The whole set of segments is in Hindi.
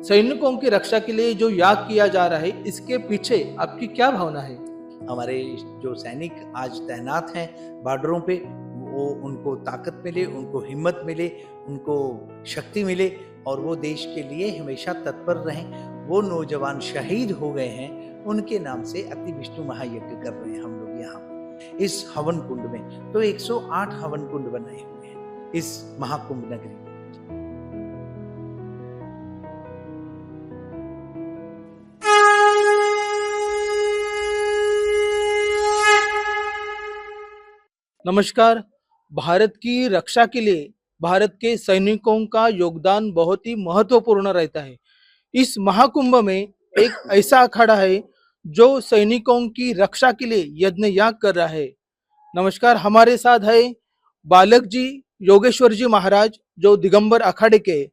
सैनिकों की रक्षा के लिए जो याग किया जा रहा है, इसके पीछे आपकी क्या भावना है? हमारे जो सैनिक आज तैनात हैं बॉर्डरों पे, वो उनको ताकत मिले, उनको हिम्मत मिले, उनको शक्ति मिले और वो देश के लिए हमेशा तत्पर रहें। वो नौजवान शहीद हो गए हैं, उनके नाम से अति विष्णु महायज्ञ कर रहे हैं हम लोग यहाँ पे इस हवन कुंड में। तो 108 हवन कुंड बनाए हुए हैं इस महाकुंभ नगरी में। नमस्कार। भारत की रक्षा के लिए भारत के सैनिकों का योगदान बहुत ही महत्वपूर्ण रहता है। इस महाकुंभ में एक ऐसा अखाड़ा है जो सैनिकों की रक्षा के लिए यज्ञ याग कर रहा है। नमस्कार, हमारे साथ है बालक जी, योगेश्वर जी महाराज, जो दिगंबर अखाड़े के हैं।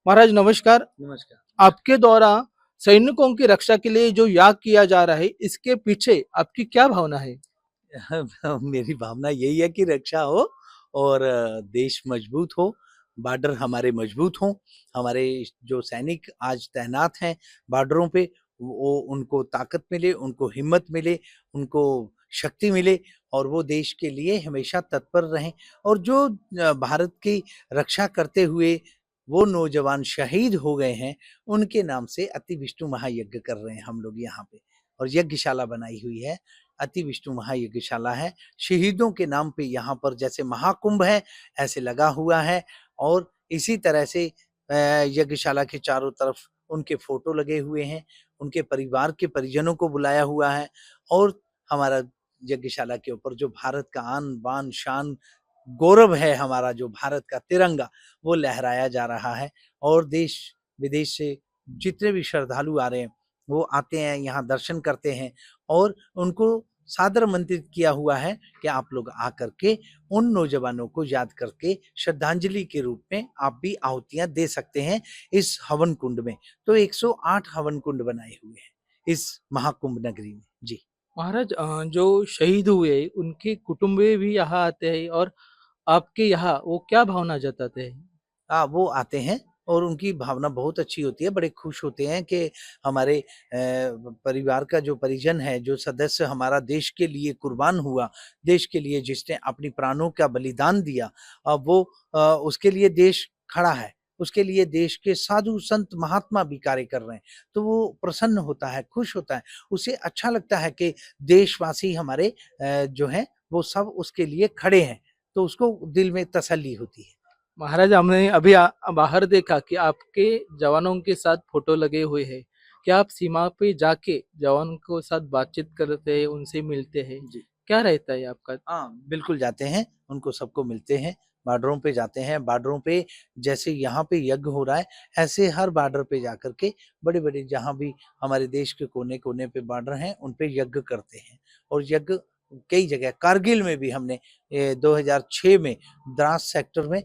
महाराज नमस्कार। नमस्कार। आपके द्वारा सैनिकों की रक्षा के लिए जो याग किया जा रहा है, इसके पीछे आपकी क्या भावना है? मेरी भावना यही है कि रक्षा हो और देश मजबूत हो, बॉर्डर हमारे मजबूत हों, हमारे जो सैनिक आज तैनात हैं बॉर्डरों पे, वो उनको ताकत मिले, उनको हिम्मत मिले, उनको शक्ति मिले और वो देश के लिए हमेशा तत्पर रहें। और जो भारत की रक्षा करते हुए वो नौजवान शहीद हो गए हैं, उनके नाम से अति विष्णु महायज्ञ कर रहे हैं हम लोग यहाँ पे और यज्ञशाला बनाई हुई है। अति विष्णु महायज्ञशाला है। शहीदों के नाम पे यहाँ पर जैसे महाकुंभ है, ऐसे लगा हुआ है और इसी तरह से यज्ञशाला के चारों तरफ उनके फोटो लगे हुए हैं, उनके परिवार के परिजनों को बुलाया हुआ है और हमारा यज्ञशाला के ऊपर जो भारत का आन बान शान गौरव है, हमारा जो भारत का तिरंगा, वो लहराया जा रहा है और देश विदेश से जितने भी श्रद्धालु आ रहे हैं, वो आते हैं यहाँ दर्शन करते हैं और उनको सादर आमंत्रित किया हुआ है कि आप लोग आकर के उन नौजवानों को याद करके श्रद्धांजलि के रूप में आप भी आहुतियां दे सकते हैं इस हवन कुंड में। तो 108 हवन कुंड बनाए हुए हैं इस महाकुंभ नगरी में। जी महाराज, जो शहीद हुए उनके कुटुंबे भी यहाँ आते हैं और आपके यहाँ वो क्या भावना जताते हैं? हाँ, वो आते हैं और उनकी भावना बहुत अच्छी होती है, बड़े खुश होते हैं कि हमारे परिवार का जो परिजन है, जो सदस्य हमारा देश के लिए कुर्बान हुआ, देश के लिए जिसने अपनी प्राणों का बलिदान दिया, वो उसके लिए देश खड़ा है, उसके लिए देश के साधु संत महात्मा भी कार्य कर रहे हैं। तो वो प्रसन्न होता है, खुश होता है, उसे अच्छा लगता है कि देशवासी हमारे जो हैं वो सब उसके लिए खड़े हैं, तो उसको दिल में तसल्ली होती है। महाराज, हमने अभी बाहर देखा कि आपके जवानों के साथ फोटो लगे हुए हैं। क्या आप सीमा पे जाके जवानों के साथ बातचीत करते हैं, उनसे मिलते हैं? जी। क्या रहता है आपका? हाँ, बिल्कुल जाते हैं, उनको सबको मिलते हैं, बॉर्डरों पे जाते हैं, बॉर्डरों पे जैसे यहाँ पे यज्ञ हो रहा है, ऐसे हर बॉर्डर पे जाकर के बड़े-बड़े जहाँ भी हमारे देश के कोने-कोने पे बॉर्डर हैं, उन पे यज्ञ करते हैं। और यज्ञ कई जगह कारगिल में भी हमने 2006 में द्रास सेक्टर में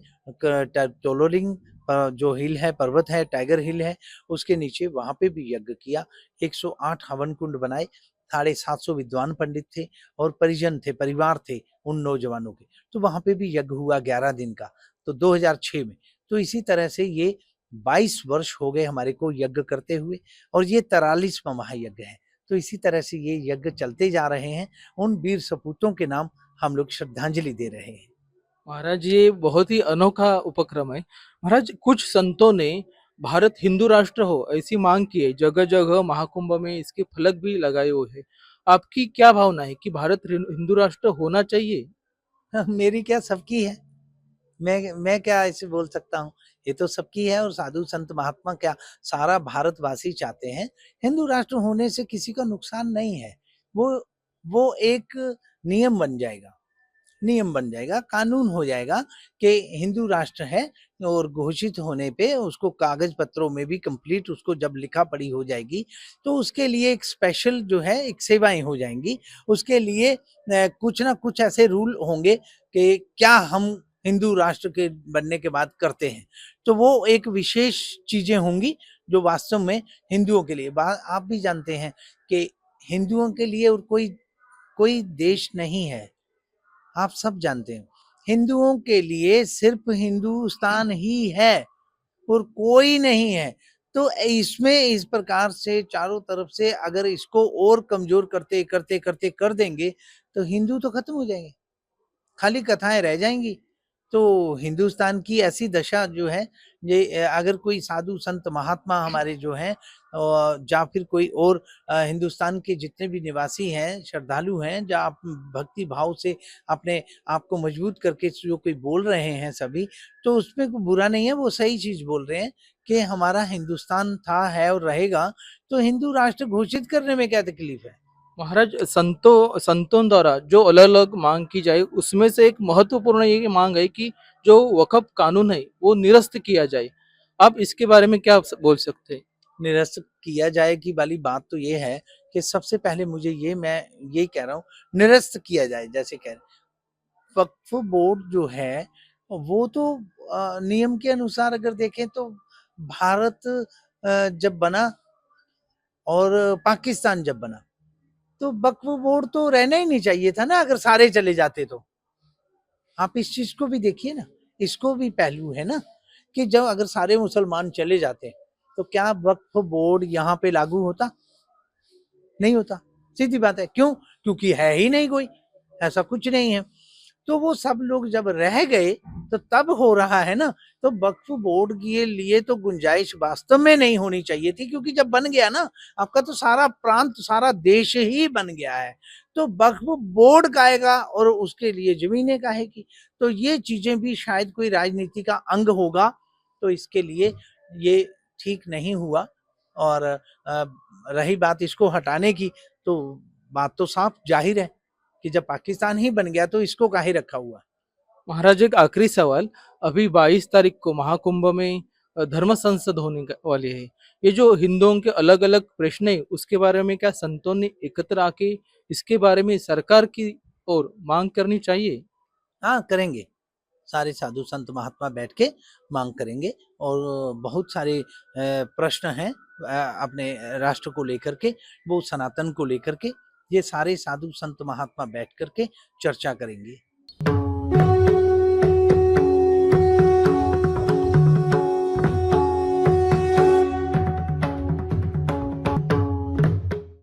टोलोलिंग जो हिल है, पर्वत है, टाइगर हिल है, उसके नीचे वहाँ पे भी यज्ञ किया। 108 हवन कुंड बनाए, 750 विद्वान पंडित थे और परिजन थे, परिवार थे उन नौजवानों के। तो वहाँ पे भी यज्ञ हुआ 11 दिन का, तो 2006 में। तो इसी तरह से ये 22 वर्ष हो गए हमारे को यज्ञ करते हुए और ये 43वां महायज्ञ है। तो इसी तरह से ये यज्ञ चलते जा रहे हैं। उन वीर सपूतों के नाम हम लोग श्रद्धांजलि दे रहे हैं। महाराज, ये बहुत ही अनोखा उपक्रम है। महाराज, कुछ संतों ने भारत हिंदू राष्ट्र हो ऐसी मांग की है। जगह जगह महाकुंभ में इसके फलक भी लगाए हुए हैं। आपकी क्या भावना है कि भारत हिंदू राष्ट्र होना चाहिए? मेरी क्या, सबकी है। मैं क्या ऐसे बोल सकता हूँ, ये तो सबकी है और साधु संत महात्मा क्या सारा भारतवासी चाहते हैं। हिंदू राष्ट्र होने से किसी का नुकसान नहीं है। वो वो एक नियम बन जाएगा, नियम बन जाएगा, कानून हो जाएगा कि हिंदू राष्ट्र है और घोषित होने पे उसको कागज पत्रों में भी कंप्लीट उसको जब लिखा पढ़ी हो जाएगी, तो उसके लिए एक स्पेशल जो है एक सेवाएं हो जाएंगी। उसके लिए कुछ ना कुछ ऐसे रूल होंगे कि क्या हम हिंदू राष्ट्र के बनने के बाद करते हैं, तो वो एक विशेष चीजें होंगी जो वास्तव में हिंदुओं के लिए। आप भी जानते हैं कि हिंदुओं के लिए और कोई कोई देश नहीं है, आप सब जानते हैं। हिंदुओं के लिए सिर्फ हिंदुस्तान ही है और कोई नहीं है। तो इसमें इस प्रकार से चारों तरफ से अगर इसको और कमजोर करते करते करते कर देंगे तो हिंदू तो खत्म हो जाएंगे, खाली कथाएं रह जाएंगी। तो हिंदुस्तान की ऐसी दशा जो है, ये अगर कोई साधु संत महात्मा हमारे जो हैं या फिर कोई और हिंदुस्तान के जितने भी निवासी हैं, श्रद्धालु हैं, या आप भक्ति भाव से अपने आप को मजबूत करके जो कोई बोल रहे हैं सभी, तो उसमें कोई बुरा नहीं है, वो सही चीज बोल रहे हैं कि हमारा हिंदुस्तान था, है और रहेगा, तो हिंदू राष्ट्र घोषित करने में क्या तकलीफ है। महाराज, संतों द्वारा जो अलग अलग मांग की जाए उसमें से एक महत्वपूर्ण ये मांग है कि जो वक्फ कानून है वो निरस्त किया जाए। आप इसके बारे में क्या बोल सकते हैं? निरस्त किया जाए की वाली बात तो ये है कि सबसे पहले मुझे ये, मैं यही कह रहा हूँ, निरस्त किया जाए। जैसे कह रहे वक्फ बोर्ड जो है वो तो नियम के अनुसार अगर देखें तो भारत जब बना और पाकिस्तान जब बना, तो वक्फ बोर्ड तो रहना ही नहीं चाहिए था ना, अगर सारे चले जाते तो। आप इस चीज को भी देखिए ना, इसको भी पहलू है ना कि जब अगर सारे मुसलमान चले जाते तो क्या वक्फ बोर्ड यहाँ पे लागू होता? नहीं होता, सीधी बात है। क्यों? क्योंकि है ही नहीं कोई, ऐसा कुछ नहीं है। तो वो सब लोग जब रह गए तो तब हो रहा है ना। तो वक्फ बोर्ड के लिए तो गुंजाइश वास्तव में नहीं होनी चाहिए थी, क्योंकि जब बन गया ना, आपका तो सारा प्रांत, सारा देश ही बन गया है, तो वक्फ बोर्ड काहेगा और उसके लिए जमीनें काहेगी। तो ये चीजें भी शायद कोई राजनीति का अंग होगा, तो इसके लिए ये ठीक नहीं हुआ। और रही बात इसको हटाने की, तो बात तो साफ जाहिर है कि जब पाकिस्तान ही बन गया तो इसको काहे रखा हुआ। महाराज, एक आखिरी सवाल। अभी 22 तारीख को महाकुंभ में धर्म संसद वाली है। ये जो हिंदुओं के अलग अलग प्रश्न है उसके बारे में क्या संतों ने एकत्र आके इसके बारे में सरकार की ओर मांग करनी चाहिए? हाँ, करेंगे। सारे साधु संत महात्मा बैठ के मांग करेंगे, और बहुत सारे प्रश्न हैं अपने राष्ट्र को लेकर के, वो सनातन को लेकर के, ये सारे साधु संत महात्मा बैठ करके चर्चा करेंगे।